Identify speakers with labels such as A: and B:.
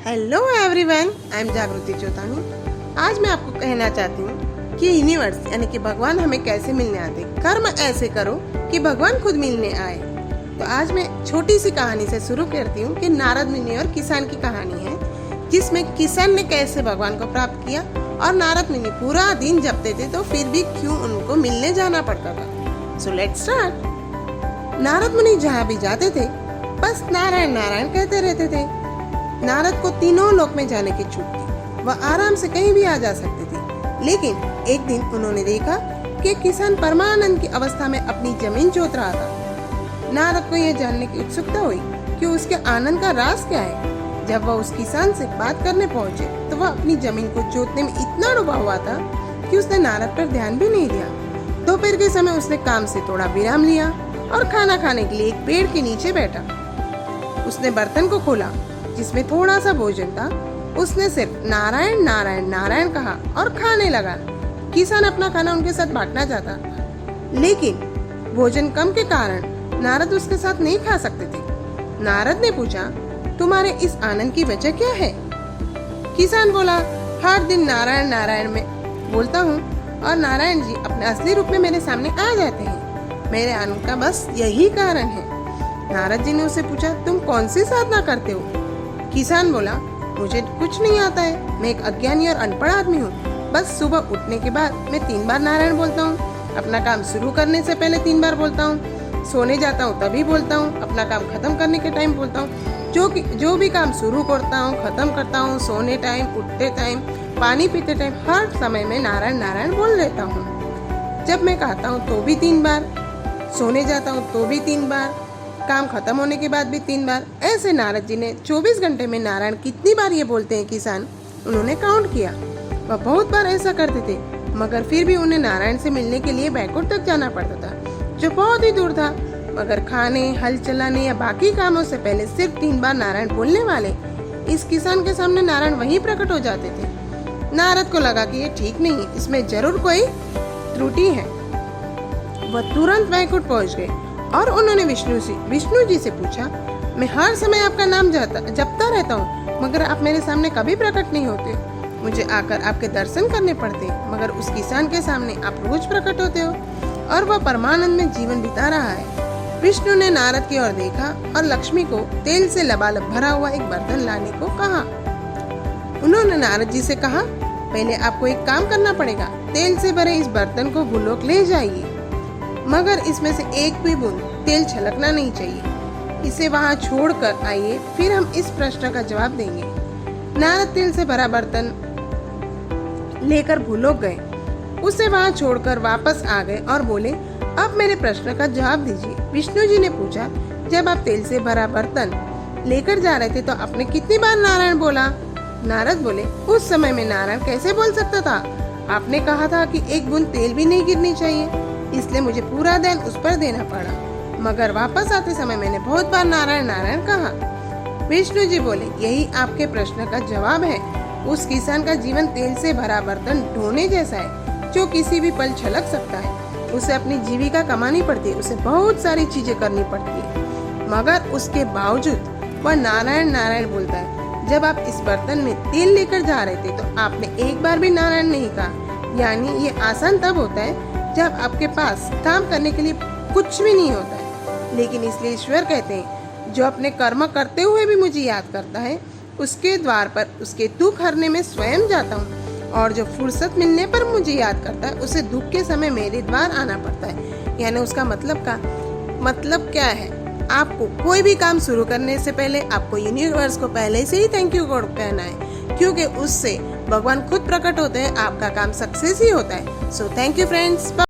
A: Hello everyone, I am जागृति चौतानी। आज मैं आपको कहना चाहती हूँ कि यूनिवर्स यानी कि भगवान हमें कैसे मिलने आते। कर्म ऐसे करो कि भगवान खुद मिलने आए। तो आज मैं छोटी सी कहानी से शुरू करती हूँ कि नारद मुनि और किसान की कहानी है, जिसमें किसान ने कैसे भगवान को प्राप्त किया और नारद मुनि पूरा दिन जपते थे तो फिर भी क्यों उनको मिलने जाना पड़ता था। So let's start. नारद मुनि जहाँ भी जाते थे बस नारायण नारायण कहते रहते थे। नारद को तीनों लोक में जाने की छूट थी, वह आराम से कहीं भी आ जा सकते थे। लेकिन एक दिन उन्होंने देखा कि किसान परमानंद की अवस्था में अपनी जमीन जोत रहा था। नारद को यह जानने की उत्सुकता हुई कि उसके आनंद का राज क्या है। जब वह उस किसान से बात करने पहुंचे तो वह अपनी जमीन को जोतने में इतना डूबा हुआ था कि उसने नारद पर ध्यान भी नहीं दिया। दोपहर के समय उसने काम से थोड़ा विराम लिया और खाना खाने के लिए एक पेड़ के नीचे बैठा। उसने बर्तन को खोला जिसमें थोड़ा सा भोजन था। उसने सिर्फ नारायण नारायण नारायण कहा और खाने लगा। किसान अपना खाना उनके साथ बांटना चाहता, लेकिन भोजन कम के कारण नारद उसके साथ नहीं खा सकते थे। नारद ने पूछा, तुम्हारे इस आनंद की वजह क्या है? किसान बोला, हर दिन नारायण नारायण में बोलता हूँ और नारायण जी अपने असली रूप में मेरे सामने आ जाते हैं। मेरे आनंद का बस यही कारण है। नारद जी ने उसे पूछा, तुम कौन सी साधना करते हो? किसान बोला, मुझे कुछ नहीं आता है, मैं एक अज्ञानी और अनपढ़ आदमी हूँ। बस सुबह उठने के बाद मैं 3 बार नारायण बोलता हूँ, अपना काम शुरू करने से पहले 3 बार बोलता हूँ, सोने जाता हूँ तभी बोलता हूँ, अपना काम खत्म करने के टाइम बोलता हूँ। जो भी काम शुरू करता हूँ खत्म करता हूँ, सोने टाइम, उठते टाइम, पानी पीते टाइम, हर समय में नारायण नारायण बोल लेता हूँ। जब मैं खाता हूँ तो भी 3 बार, सोने जाता हूँ तो भी 3 बार, काम खत्म होने के बाद भी 3 बार। ऐसे नारद जी ने 24 घंटे में नारायण कितनी बार ये बोलते हैं किसान, उन्होंने काउंट किया। वह बहुत बार ऐसा करते थे, मगर फिर भी उन्हें नारायण से मिलने के लिए बैकुंठ तक जाना पड़ता था, जो बहुत ही दूर था। मगर खाने, हल चलाने या बाकी कामों से पहले सिर्फ 3 बार नारायण बोलने वाले इस किसान के सामने नारायण वहीं प्रकट हो जाते थे। नारद को लगा कि ये ठीक नहीं, इसमें जरूर कोई त्रुटि है। वह तुरंत बैकुंठ पहुंच गए और उन्होंने विष्णु जी से पूछा, मैं हर समय आपका नाम जपता रहता हूँ, मगर आप मेरे सामने कभी प्रकट नहीं होते। मुझे आकर आपके दर्शन करने पड़ते, मगर उस किसान के सामने आप रोज प्रकट होते हो और वह परमानंद में जीवन बिता रहा है। विष्णु ने नारद की ओर देखा और लक्ष्मी को तेल से लबालब भरा हुआ एक बर्तन लाने को कहा। उन्होंने नारद जी से कहा, पहले आपको एक काम करना पड़ेगा, तेल से भरे इस बर्तन को भूलोक ले जाइए, मगर इसमें से एक भी बूंद तेल छलकना नहीं चाहिए। इसे वहाँ छोड़ कर आइए, फिर हम इस प्रश्न का जवाब देंगे। नारद तेल से भरा बर्तन लेकर भूलोक गए, उसे वहाँ छोड़कर वापस आ गए और बोले, अब मेरे प्रश्न का जवाब दीजिए। विष्णु जी ने पूछा, जब आप तेल से भरा बर्तन लेकर जा रहे थे तो आपने कितनी बार नारायण बोला? नारद बोले, उस समय में नारायण कैसे बोल सकता था? आपने कहा था कि एक बूंद तेल भी नहीं गिरनी चाहिए, इसलिए मुझे पूरा ध्यान उस पर देना पड़ा, मगर वापस आते समय मैंने बहुत बार नारायण नारायण कहा। विष्णु जी बोले, यही आपके प्रश्न का जवाब है। उस किसान का जीवन तेल से भरा बर्तन ढोने जैसा है, जो किसी भी पल छलक सकता है। उसे अपनी जीविका कमानी पड़ती है, उसे बहुत सारी चीजें करनी पड़ती है, मगर उसके बावजूद वह नारायण नारायण बोलता है। जब आप इस बर्तन में तेल लेकर जा रहे थे तो आपने एक बार भी नारायण नहीं कहा। यानी ये आसान तब होता है जब आपके पास काम करने के लिए कुछ भी नहीं होता है। लेकिन इसलिए ईश्वर कहते हैं, जो अपने कर्म करते हुए भी मुझे याद करता है, उसके द्वार पर उसके दुख हरने में स्वयं जाता हूँ, और जो फुर्सत मिलने पर मुझे याद करता है, उसे दुख के समय मेरे द्वार आना पड़ता है। यानी उसका मतलब क्या है? आपको कोई भी काम शुरू करने से पहले आपको यूनिवर्स को पहले से ही थैंक यू कहना है, क्योंकि उससे भगवान खुद प्रकट होते हैं, आपका काम सक्सेस ही होता है। So thank you friends.